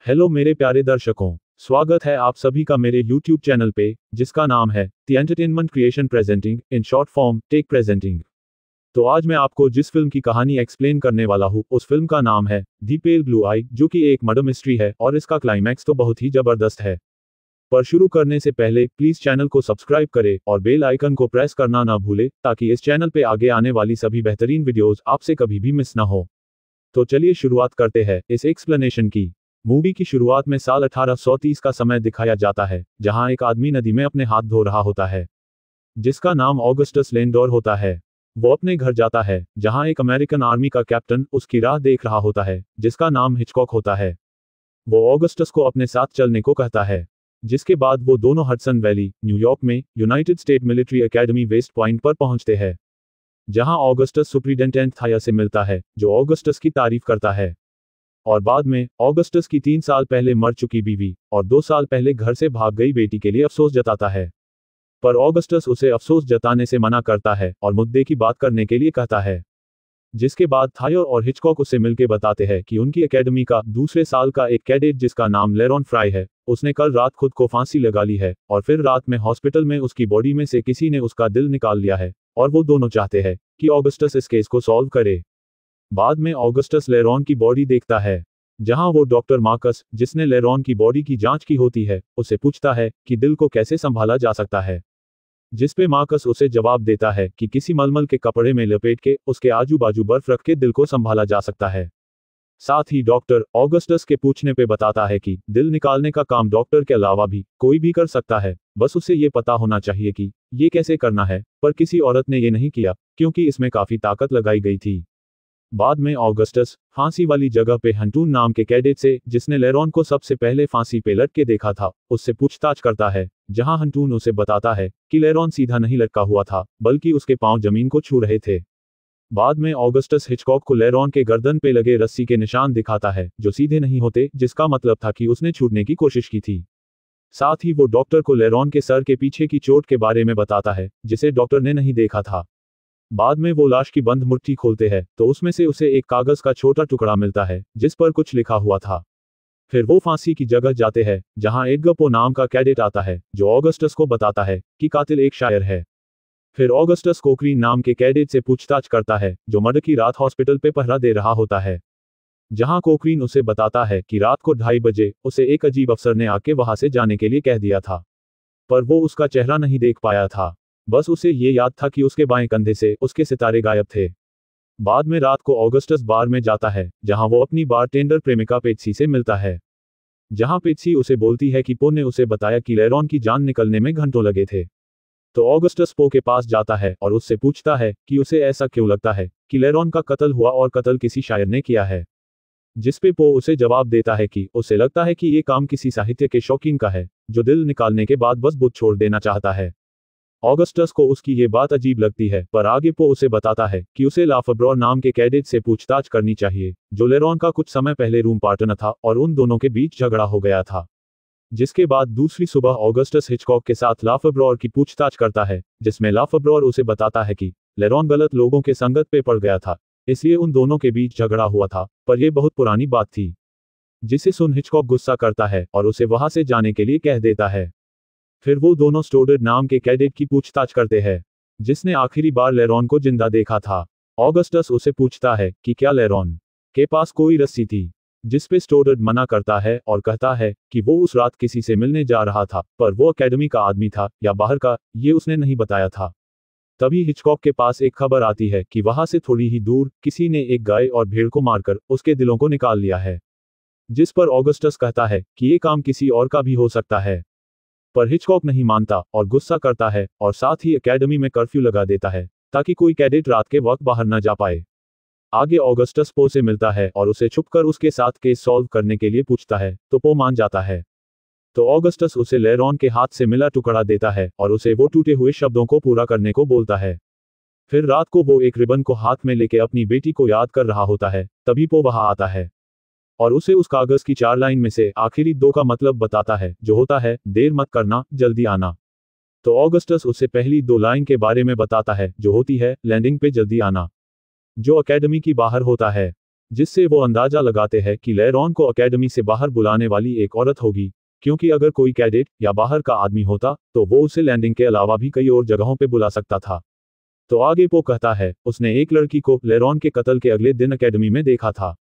Hello मेरे प्यारे दर्शकों, स्वागत है आप सभी का मेरे YouTube चैनल पे, जिसका नाम है the entertainment creation presenting in short form tech presenting. तो आज मैं आपको जिस फिल्म की कहानी एक्सप्लेन करने वाला हूँ उस फिल्म का नाम है द पेल ब्लू आई, जो कि एक मर्डर मिस्ट्री है और इसका क्लाइमैक्स तो बहुत ही जबरदस्त है। पर शुरू करने से पहले प्लीज चैनल को सब्सक्राइब करें और बेल आइकन को प्रेस करना ना भूले, ताकि इस चैनल पे आगे आने वाली सभी बेहतरीन वीडियोस आपसे कभी भी मिस ना हो। तो चलिए शुरुआत करते हैं इस एक्सप्लेनेशन की। मूवी की शुरुआत में साल 1830 का समय दिखाया जाता है, जहां एक आदमी नदी में अपने हाथ धो रहा होता है, जिसका नाम ऑगस्टस लेंडोर होता है। वो अपने घर जाता है, जहां एक अमेरिकन आर्मी का कैप्टन उसकी राह देख रहा होता है, जिसका नाम हिचकॉक होता है। वो ऑगस्टस को अपने साथ चलने को कहता है, जिसके बाद वो दोनों हडसन वैली, न्यूयॉर्क में United State military academy West Point पर पहुंचते हैं, जहां ऑगस्टस सुपरिटेंडेंट थाया से मिलता है, जो ऑगस्टस की तारीफ करता है। और बाद में ऑगस्टस की 3 साल पहले मर चुकी बीवी और 2 साल पहले घर से भाग गई बेटी के लिए अफसोस जताता है। पर ऑगस्टस उसे अफसोस जताने से मना करता है और मुद्दे की बात करने के लिए कहता है। जिसके बाद थायर और हिचकॉक उसे मिलकर बताते हैं कि उनकी एकेडमी का दूसरे साल का एक कैडेट, जिसका नाम लेरॉन फ्राई है, उसने कल रात खुद को फांसी लगा ली है और फिर रात में हॉस्पिटल में उसकी बॉडी में से किसी ने उसका दिल निकाल लिया है, और वो दोनों चाहते हैं कि ऑगस्टस इस केस को सॉल्व करे। बाद में ऑगस्टस लेरॉन की बॉडी देखता है, जहां वो डॉक्टर मार्कस, जिसने लेरॉन की बॉडी की जांच की होती है, उसे पूछता है कि दिल को कैसे संभाला जा सकता है। जिस पे मार्कस उसे जवाब देता है कि किसी मलमल के कपड़े में लपेट के उसके आजू बाजू बर्फ रख के दिल को संभाला जा सकता है। साथ ही डॉक्टर ऑगस्टस के पूछने पे बताता है कि दिल निकालने का काम डॉक्टर के अलावा भी कोई भी कर सकता है, बस उसे ये पता होना चाहिए कि ये कैसे करना है। पर किसी औरत ने ये नहीं किया, क्योंकि इसमें काफी ताकत लगाई गई थी। बाद में ऑगस्टस फांसी वाली जगह पे हंटून नाम के कैडेट से, जिसने लेरॉन को सबसे पहले फांसी पे लटके देखा था, उससे पूछताछ करता है, जहां हंटून उसे बताता है कि लेरॉन सीधा नहीं लटका हुआ था, बल्कि उसके पांव जमीन को छू रहे थे। बाद में ऑगस्टस हिचकॉक को लेरॉन के गर्दन पे लगे रस्सी के निशान दिखाता है, जो सीधे नहीं होते, जिसका मतलब था कि उसने छूटने की कोशिश की थी। साथ ही वो डॉक्टर को लेरॉन के सर के पीछे की चोट के बारे में बताता है, जिसे डॉक्टर ने नहीं देखा था। बाद में वो लाश की बंद मुट्ठी खोलते हैं, तो उसमें से उसे एक कागज का छोटा टुकड़ा मिलता है, जिस पर कुछ लिखा हुआ था। फिर वो फांसी की जगह जाते हैं, जहां एडगर पो नाम का कैडेट आता है, जो ऑगस्टस को बताता है कि कातिल एक शायर है। फिर ऑगस्टस कोक्रीन नाम के कैडेट से पूछताछ करता है, जो मर्डर की रात हॉस्पिटल पे पहरा दे रहा होता है, जहां कोक्रीन उसे बताता है कि रात को 2:30 बजे उसे एक अजीब अफसर ने आके वहां से जाने के लिए कह दिया था, पर वो उसका चेहरा नहीं देख पाया था। बस उसे ये याद था कि उसके बाएं कंधे से उसके सितारे गायब थे। बाद में रात को ऑगस्टस बार में जाता है, जहां वो अपनी बारटेंडर प्रेमिका पेट्सी से मिलता है, जहां पेट्सी उसे बोलती है कि पो ने उसे बताया कि लेरॉन की जान निकलने में घंटों लगे थे। तो ऑगस्टस पो के पास जाता है और उससे पूछता है कि उसे ऐसा क्यों लगता है कि लेरॉन का कत्ल हुआ और कत्ल किसी शायर ने किया है। जिस पे पो उसे जवाब देता है कि उसे लगता है कि ये काम किसी साहित्य के शौकीन का है, जो दिल निकालने के बाद बस बुत छोड़ देना चाहता है। ऑगस्टस को उसकी ये बात अजीब लगती है, पर आगे पो उसे बताता है कि उसे लाफब्रॉर नाम के कैडेट से पूछताछ करनी चाहिए, जो लेरॉन का कुछ समय पहले रूम पार्टनर था और उन दोनों के बीच झगड़ा हो गया था। जिसके बाद दूसरी सुबह ऑगस्टस हिचकॉक के साथ लाफब्रॉर की पूछताछ करता है, जिसमें लाफब्रॉर उसे बताता है कि लेरॉन गलत लोगों के संगत पे पड़ गया था, इसलिए उन दोनों के बीच झगड़ा हुआ था, पर यह बहुत पुरानी बात थी। जिसे सुन हिचकॉक गुस्सा करता है और उसे वहां से जाने के लिए कह देता है। फिर वो दोनों स्टोडर्ड नाम के कैडेट की पूछताछ करते हैं, जिसने आखिरी बार लेरॉन को जिंदा देखा था। ऑगस्टस उसे पूछता है कि क्या लेरॉन के पास कोई रस्सी थी, जिस पे स्टोडर्ड मना करता है और कहता है कि वो उस रात किसी से मिलने जा रहा था, पर वो एकेडमी का आदमी था या बाहर का, ये उसने नहीं बताया था। तभी हिचकॉक के पास एक खबर आती है कि वहां से थोड़ी ही दूर किसी ने एक गाय और भेड़ को मारकर उसके दिलों को निकाल लिया है। जिस पर ऑगस्टस कहता है कि ये काम किसी और का भी हो सकता है, पर हिचकॉक नहीं मानता और गुस्सा करता है, और साथ ही एकेडमी में कर्फ्यू लगा देता है, ताकि कोई कैडेट रात के वक्त बाहर न जा पाए। आगे ऑगस्टस पो से मिलता है और उसे छुपकर उसके साथ केस सॉल्व करने के लिए पूछता है, तो पो मान जाता है। तो ऑगस्टस उसे लेरॉन के हाथ से मिला टुकड़ा देता है और उसे वो टूटे हुए शब्दों को पूरा करने को बोलता है। फिर रात को वो एक रिबन को हाथ में लेके अपनी बेटी को याद कर रहा होता है, तभी पो वहां आता है और उसे उस कागज की 4 लाइन में से आखिरी 2 का मतलब बताता है, जो होता है, देर मत करना, जल्दी आना। तो ऑगस्टस उसे पहली 2 लाइन के बारे में बताता है, जो होती है, लैंडिंग पे जल्दी आना, जो एकेडमी की बाहर होता है। जिससे वो अंदाजा लगाते हैं कि लेरॉन को अकेडमी से बाहर बुलाने वाली एक औरत होगी, क्योंकि अगर कोई कैडेट या बाहर का आदमी होता तो वो उसे लैंडिंग के अलावा भी कई और जगहों पे बुला सकता था। तो आगे पो कहता है उसने एक लड़की को लेरॉन के कत्ल के अगले दिन अकेडमी में देखा था।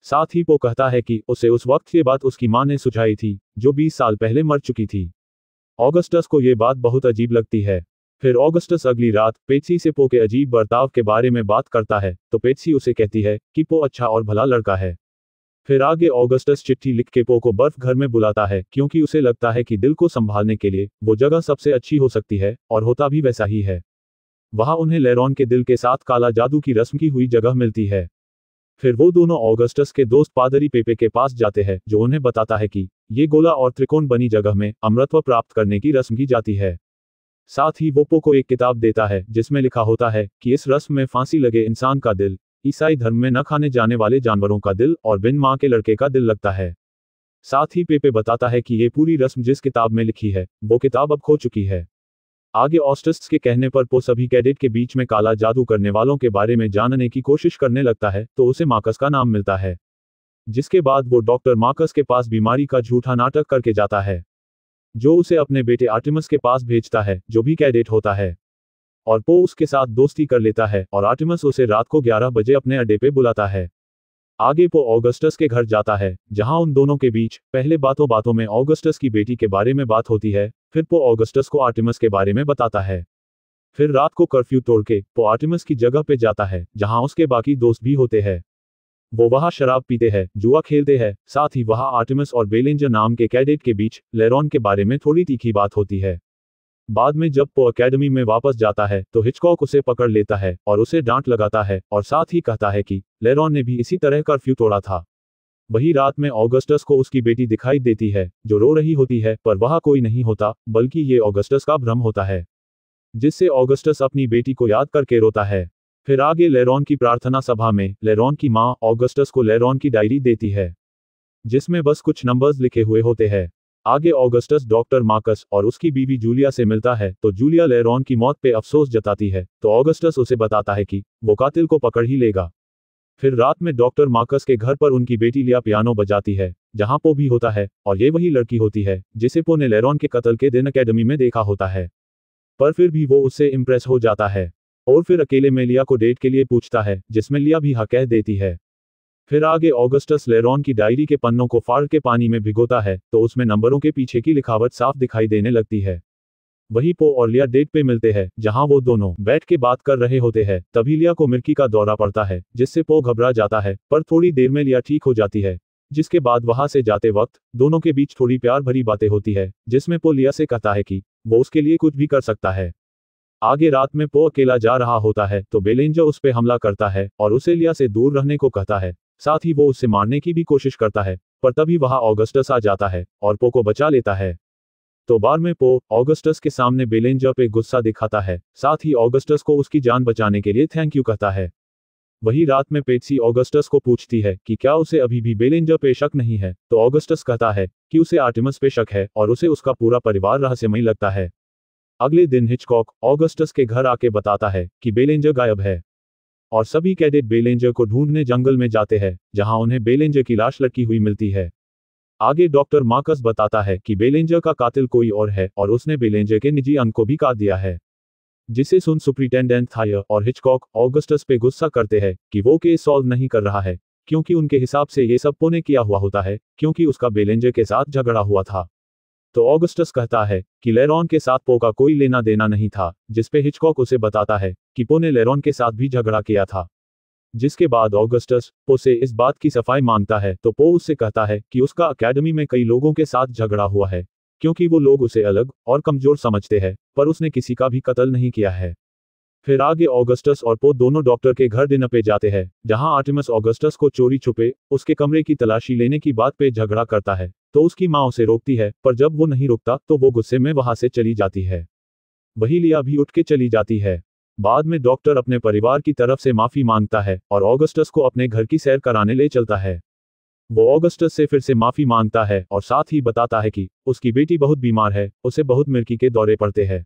साथ ही पो कहता है कि उसे उस वक्त ये बात उसकी मां ने सुझाई थी, जो 20 साल पहले मर चुकी थी। ऑगस्टस को ये बात बहुत अजीब लगती है। फिर ऑगस्टस अगली रात पेट्सी से पो के अजीब बर्ताव के बारे में बात करता है, तो पेट्सी उसे कहती है कि पो अच्छा और भला लड़का है। फिर आगे ऑगस्टस चिट्ठी लिख के पो को बर्फ घर में बुलाता है, क्योंकि उसे लगता है कि दिल को संभालने के लिए वो जगह सबसे अच्छी हो सकती है, और होता भी वैसा ही है। वहां उन्हें लेरॉन के दिल के साथ काला जादू की रस्म की हुई जगह मिलती है। फिर वो दोनों ऑगस्टस के दोस्त पादरी पेपे के पास जाते हैं, जो उन्हें बताता है कि ये गोला और त्रिकोण बनी जगह में अमरत्व प्राप्त करने की रस्म की जाती है। साथ ही वो पो को एक किताब देता है जिसमें लिखा होता है कि इस रस्म में फांसी लगे इंसान का दिल, ईसाई धर्म में न खाने जाने वाले जानवरों का दिल और बिन मां के लड़के का दिल लगता है। साथ ही पेपे बताता है कि ये पूरी रस्म जिस किताब में लिखी है वो किताब अब खो चुकी है। आगे ऑगस्टस के कहने पर पो सभी कैडेट के बीच में काला जादू करने वालों के बारे में जानने की कोशिश करने लगता है, तो उसे मार्कस का नाम मिलता है। जिसके बाद वो डॉक्टर मार्कस के पास बीमारी का झूठा नाटक करके जाता है, जो उसे अपने बेटे आर्टेमिस के पास भेजता है, जो भी कैडेट होता है। और पो उसके साथ दोस्ती कर लेता है और आर्टेमिस उसे रात को 11 बजे अपने अड्डे पे बुलाता है। आगे पो ऑगस्टस के घर जाता है, जहां उन दोनों के बीच पहले बातों बातों में ऑगस्टस की बेटी के बारे में बात होती है। फिर पो ऑगस्टस को आर्टेमिस के बारे में बताता है। फिर रात को कर्फ्यू तोड़ के पो आर्टेमिस की जगह पे जाता है, जहां उसके बाकी दोस्त भी होते हैं। वो वहां शराब पीते हैं, जुआ खेलते हैं, साथ ही वहां आर्टेमिस और बेलिंजर नाम के कैडेट के बीच लेरॉन के बारे में थोड़ी तीखी बात होती है। बाद में जब पो अकेडमी में वापस जाता है तो हिचकॉक उसे पकड़ लेता है और उसे डांट लगाता है, और साथ ही कहता है कि लेरॉन ने भी इसी तरह कर्फ्यू तोड़ा था। वही रात में ऑगस्टस को उसकी बेटी दिखाई देती है, जो रो रही होती है, पर वहां कोई नहीं होता, बल्कि ये ऑगस्टस का भ्रम होता है, जिससे ऑगस्टस अपनी बेटी को याद करके रोता है। फिर आगे लेरॉन की प्रार्थना सभा में लेरॉन की मां ऑगस्टस को लेरॉन की डायरी देती है, जिसमें बस कुछ नंबर्स लिखे हुए होते हैं। आगे ऑगस्टस डॉक्टर मार्कस और उसकी बीवी जूलिया से मिलता है, तो जूलिया लेरॉन की मौत पे अफसोस जताती है, तो ऑगस्टस उसे बताता है कि वो कातिल को पकड़ ही लेगा। फिर रात में डॉक्टर मार्कस के घर पर उनकी बेटी लिया पियानो बजाती है, जहां पो भी होता है, और ये वही लड़की होती है जिसे पो ने लेरॉन के कत्ल के दिन अकेडमी में देखा होता है। पर फिर भी वो उससे इम्प्रेस हो जाता है, और फिर अकेले में लिया को डेट के लिए पूछता है, जिसमें लिया भी हाँ कह देती है। फिर आगे ऑगस्टस लेरॉन की डायरी के पन्नों को फाड़ के पानी में भिगोता है, तो उसमें नंबरों के पीछे की लिखावट साफ दिखाई देने लगती है। वही पो और लिया डेट पे मिलते हैं, जहां वो दोनों बैठ के बात कर रहे होते हैं। तभी लिया को मिर्की का दौरा पड़ता है, जिससे पो घबरा जाता है, पर थोड़ी देर में लिया ठीक हो जाती है। जिसके बाद वहां से जाते वक्त दोनों के बीच थोड़ी प्यार भरी बातें होती है, जिसमें पो लिया से कहता है कि वो उसके लिए कुछ भी कर सकता है। आगे रात में पो अकेला जा रहा होता है, तो बेलेंजर उस पे हमला करता है और उसे लिया से दूर रहने को कहता है। साथ ही वो उससे मारने की भी कोशिश करता है, पर तभी वहां ऑगस्टस आ जाता है और पो को बचा लेता है। तो बार में पो ऑगस्टस के सामने बेलेंजर पे गुस्सा दिखाता है, साथ ही ऑगस्टस को उसकी जान बचाने के लिए थैंक यू कहता है। वही रात में पेट्सी ऑगस्टस को पूछती है कि क्या उसे अभी भी बेलेंजर पे शक नहीं है, तो ऑगस्टस कहता है कि उसे आर्टेमिस पे शक है और उसे उसका पूरा परिवार रहस्यमयी लगता है। अगले दिन हिचकॉक ऑगस्टस के घर आके बताता है कि बेलेंजर गायब है, और सभी कैडेट बेलेंजर को ढूंढने जंगल में जाते हैं, जहां उन्हें बेलेंजर की लाश लटकी हुई मिलती है। आगे डॉक्टर मार्कस बताता है कि बेलेंजर का कातिल कोई और है और उसने बेलेंजर के निजी अंग को भी काट दिया है। जिसे सुन सुपरिटेंडेंट थायर और हिचकॉक ऑगस्टस पे गुस्सा करते हैं कि वो केस सॉल्व नहीं कर रहा है, क्योंकि उनके हिसाब से ये सब पो ने किया हुआ होता है, क्योंकि उसका बेलेंजर के साथ झगड़ा हुआ था। तो ऑगस्टस कहता है कि लेरॉन के साथ पो का कोई लेना देना नहीं था, जिसपे हिचकॉक उसे बताता है कि पो ने लेरॉन के साथ भी झगड़ा किया था। जिसके बाद ऑगस्टस पो से इस बात की सफाई मांगता है, तो पो उससे कहता है कि उसका अकेडमी में कई लोगों के साथ झगड़ा हुआ है, क्योंकि वो लोग उसे अलग और कमजोर समझते हैं, पर उसने किसी का भी कत्ल नहीं किया है। फिर आगे ऑगस्टस और पो दोनों डॉक्टर के घर डिनर पे जाते हैं, जहां आर्टेमिस ऑगस्टस को चोरी छुपे उसके कमरे की तलाशी लेने की बात पे झगड़ा करता है, तो उसकी मां उसे रोकती है, पर जब वो नहीं रुकता तो वो गुस्से में वहां से चली जाती है। वही लिया भी उठ के चली जाती है। बाद में डॉक्टर अपने परिवार की तरफ से माफी मांगता है और ऑगस्टस को अपने घर की सैर कराने ले चलता है। वो ऑगस्टस से फिर से माफी मांगता है और साथ ही बताता है कि उसकी बेटी बहुत बीमार है, उसे बहुत मिर्की के दौरे पड़ते हैं।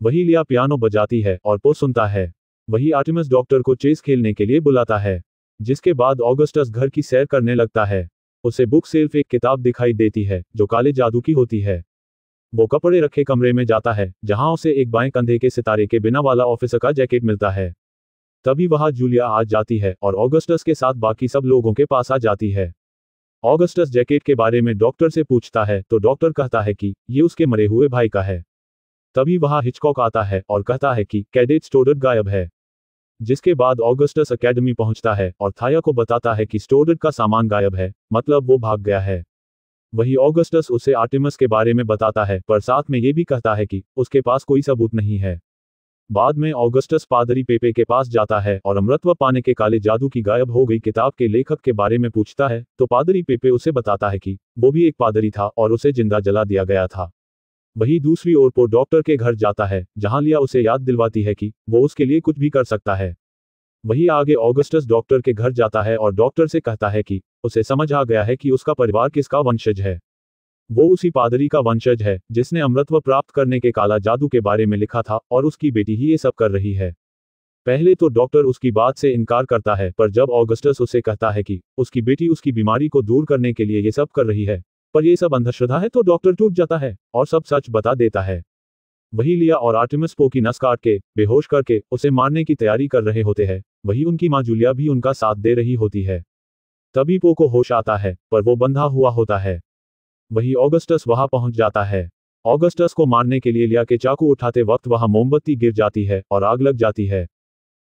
वही लिया पियानो बजाती है और पो सुनता है। वही आर्टेमिस डॉक्टर को चेस खेलने के लिए बुलाता है। जिसके बाद ऑगस्टस घर की सैर करने लगता है। उसे बुक सेल्फ एक किताब दिखाई देती है जो काले जादू की होती है। वो कपड़े रखे कमरे में जाता है जहां उसे एक बाएं कंधे के सितारे के बिना वाला ऑफिसर का जैकेट मिलता है। तभी वहां जूलिया आ जाती है और ऑगस्टस के साथ बाकी सब लोगों के पास आ जाती है। ऑगस्टस जैकेट के बारे में डॉक्टर से पूछता है तो डॉक्टर कहता है कि ये उसके मरे हुए भाई का है। तभी वहां हिचकॉक आता है और कहता है कि कैडेट स्टोडर्ट गायब है। जिसके बाद ऑगस्टस एकेडमी पहुंचता है और थाया को बताता है कि स्टोडर्ट का सामान गायब है, मतलब वो भाग गया है। वही ऑगस्टस उसे आर्टेमिस के बारे में बताता है, पर साथ में ये भी कहता है कि उसके पास कोई सबूत नहीं है। बाद में ऑगस्टस पादरी पेपे के पास जाता है और अमृतत्व पाने के काले जादू की गायब हो गई किताब के लेखक के बारे में पूछता है, तो पादरी पेपे उसे बताता है कि वो भी एक पादरी था और उसे जिंदा जला दिया गया था। वही दूसरी ओर पो डॉक्टर के घर जाता है जहां लिया उसे याद दिलवाती है कि वो उसके लिए कुछ भी कर सकता है। वही आगे ऑगस्टस डॉक्टर के घर जाता है और डॉक्टर से कहता है कि उसे समझ आ गया है कि उसका परिवार किसका वंशज है। वो उसी पादरी का वंशज है जिसने अमृतत्व प्राप्त करने के काला जादू के बारे में लिखा था और उसकी बेटी ही ये सब कर रही है। पहले तो डॉक्टर उसकी बात से इनकार करता है, पर जब ऑगस्टस उसे कहता है कि उसकी बेटी उसकी बीमारी को दूर करने के लिए ये सब कर रही है, पर ये सब अंधश्रद्धा है, तो डॉक्टर टूट जाता है और सब सच बता देता है। वही लिया और आर्टेमिस पो की नस काट के बेहोश करके उसे मारने की तैयारी कर रहे होते हैं। वही उनकी मां जूलिया भी उनका साथ दे रही होती है। तभी पो को होश आता है, पर वो बंधा हुआ होता है। वही ऑगस्टस वहां पहुंच जाता है। ऑगस्टस को मारने के लिए लिया के चाकू उठाते वक्त वहां मोमबत्ती गिर जाती है और आग लग जाती है।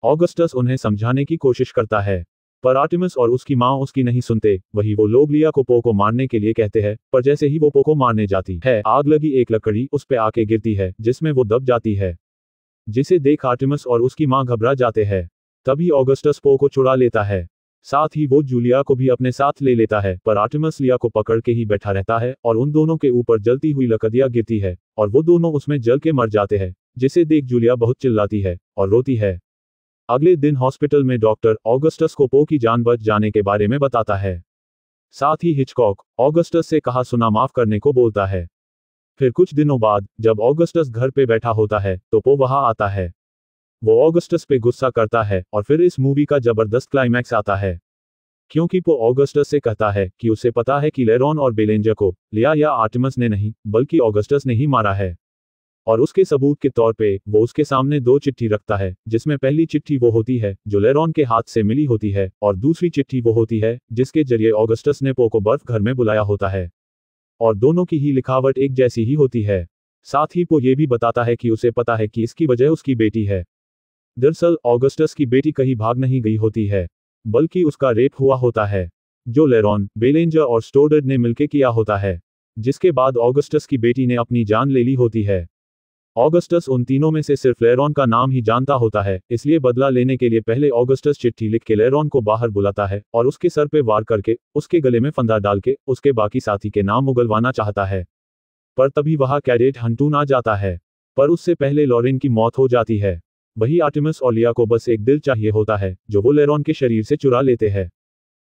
ऑगस्टस उन्हें समझाने की कोशिश करता है, पर आर्टेमिस और उसकी मां उसकी नहीं सुनते। वही वो लोग लिया को पो को मारने के लिए कहते हैं, पर जैसे ही वो पो को मारने जाती है, आग लगी एक लकड़ी उस पे आके गिरती है जिसमें वो दब जाती है। जिसे देख आर्टेमिस और उसकी मां घबरा जाते हैं। तभी ऑगस्टस पो को छुड़ा लेता है। साथ ही वो जूलिया को भी अपने साथ ले लेता है, पर आर्टेमिस लिया को पकड़ के ही बैठा रहता है और उन दोनों के ऊपर जलती हुई लकड़ियां गिरती है और वो दोनों उसमें जल के मर जाते हैं। जिसे देख जूलिया बहुत चिल्लाती है और रोती है। अगले दिन हॉस्पिटल में डॉक्टर ऑगस्टस को पो की जान बच जाने के बारे में बताता है। साथ ही हिचकॉक ऑगस्टस से कहा सुना माफ करने को बोलता है। फिर कुछ दिनों बाद जब ऑगस्टस घर पे बैठा होता है तो पो वहां आता है। वो ऑगस्टस पे गुस्सा करता है और फिर इस मूवी का जबरदस्त क्लाइमैक्स आता है, क्योंकि पो ऑगस्टस से कहता है कि उसे पता है कि लेरॉन और बेलेंजर को लिया या आर्टेमिस ने नहीं बल्कि ऑगस्टस ने ही मारा है। और उसके सबूत के तौर पे वो उसके सामने 2 चिट्ठी रखता है, जिसमें पहली चिट्ठी वो होती है जो लेरॉन के हाथ से मिली होती है और दूसरी चिट्ठी वो होती है जिसके जरिए ऑगस्टस ने पो को बर्फ घर में बुलाया होता है। और दोनों की ही लिखावट एक जैसी ही होती है। साथ ही पो ये भी बताता है कि उसे पता है कि इसकी वजह उसकी बेटी है। दरअसल ऑगस्टस की बेटी कहीं भाग नहीं गई होती है, बल्कि उसका रेप हुआ होता है, जो लेरॉन, बेलेंजर और स्टोडर्ट ने मिलकर किया होता है। जिसके बाद ऑगस्टस की बेटी ने अपनी जान ले ली होती है। ऑगस्टस उन तीनों में से सिर्फ लेरॉन का नाम ही जानता होता है, इसलिए बदला लेने के लिए पहले ऑगस्टस चिट्ठी लिख के लेरॉन को बाहर बुलाता है और उसके सर पे वार करके उसके गले में फंदा डाल के उसके बाकी साथी के नाम उगलवाना चाहता है। पर तभी वहां कैडेट हंटून आ जाता है, पर उससे पहले लॉरेन की मौत हो जाती है। वही आर्टेमिस और लिया को बस एक दिल चाहिए होता है जो वो लेरॉन के शरीर से चुरा लेते हैं।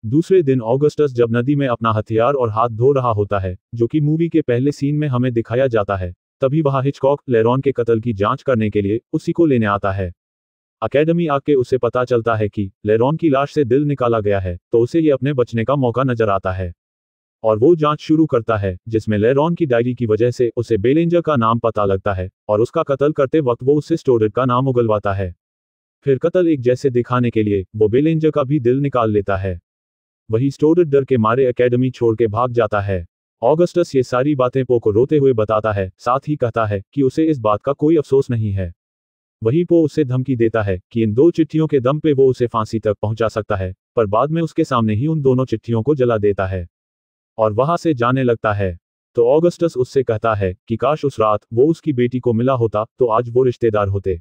दूसरे दिन ऑगस्टस जब नदी में अपना हथियार और हाथ धो रहा होता है, जो कि मूवी के पहले सीन में हमें दिखाया जाता है, तभी वहां हिचकॉक लेरॉन के कत्ल की जांच करने के लिए उसी को लेने आता है। एकेडमी आके उसे पता चलता है कि लेरॉन की लाश से दिल निकाला गया है, तो उसे ये अपने बचने का मौका नजर आता है और वो जांच शुरू करता है, जिसमें लेरॉन की डायरी की वजह से उसे बेलेंजर का नाम पता लगता है और उसका कत्ल करते वक्त वो उससे स्टोडर्ट का नाम उगलवाता है। फिर कत्ल एक जैसे दिखाने के लिए वो बेलेंजर का भी दिल निकाल लेता है। वही स्टोडर्ट डर के मारे एकेडमी छोड़ के भाग जाता है। ऑगस्टस ये सारी बातें पो को रोते हुए बताता है, साथ ही कहता है कि उसे इस बात का कोई अफसोस नहीं है। वही पो उसे धमकी देता है कि इन 2 चिट्ठियों के दम पे वो उसे फांसी तक पहुंचा सकता है, पर बाद में उसके सामने ही उन दोनों चिट्ठियों को जला देता है और वहां से जाने लगता है। तो ऑगस्टस उससे कहता है कि काश उस रात वो उसकी बेटी को मिला होता तो आज वो रिश्तेदार होते।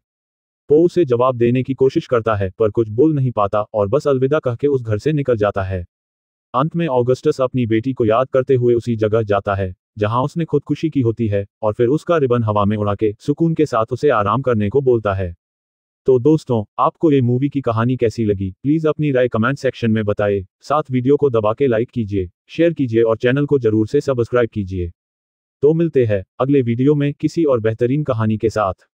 पो उसे जवाब देने की कोशिश करता है, पर कुछ बोल नहीं पाता और बस अलविदा कह के उस घर से निकल जाता है। अंत में ऑगस्टस अपनी बेटी को याद करते हुए उसी जगह जाता है जहां उसने खुदकुशी की होती है और फिर उसका रिबन हवा में उड़ा के सुकून के साथ उसे आराम करने को बोलता है। तो दोस्तों, आपको ये मूवी की कहानी कैसी लगी, प्लीज अपनी राय कमेंट सेक्शन में बताएं। साथ वीडियो को दबा के लाइक कीजिए, शेयर कीजिए और चैनल को जरूर से सब्सक्राइब कीजिए। तो मिलते हैं अगले वीडियो में किसी और बेहतरीन कहानी के साथ।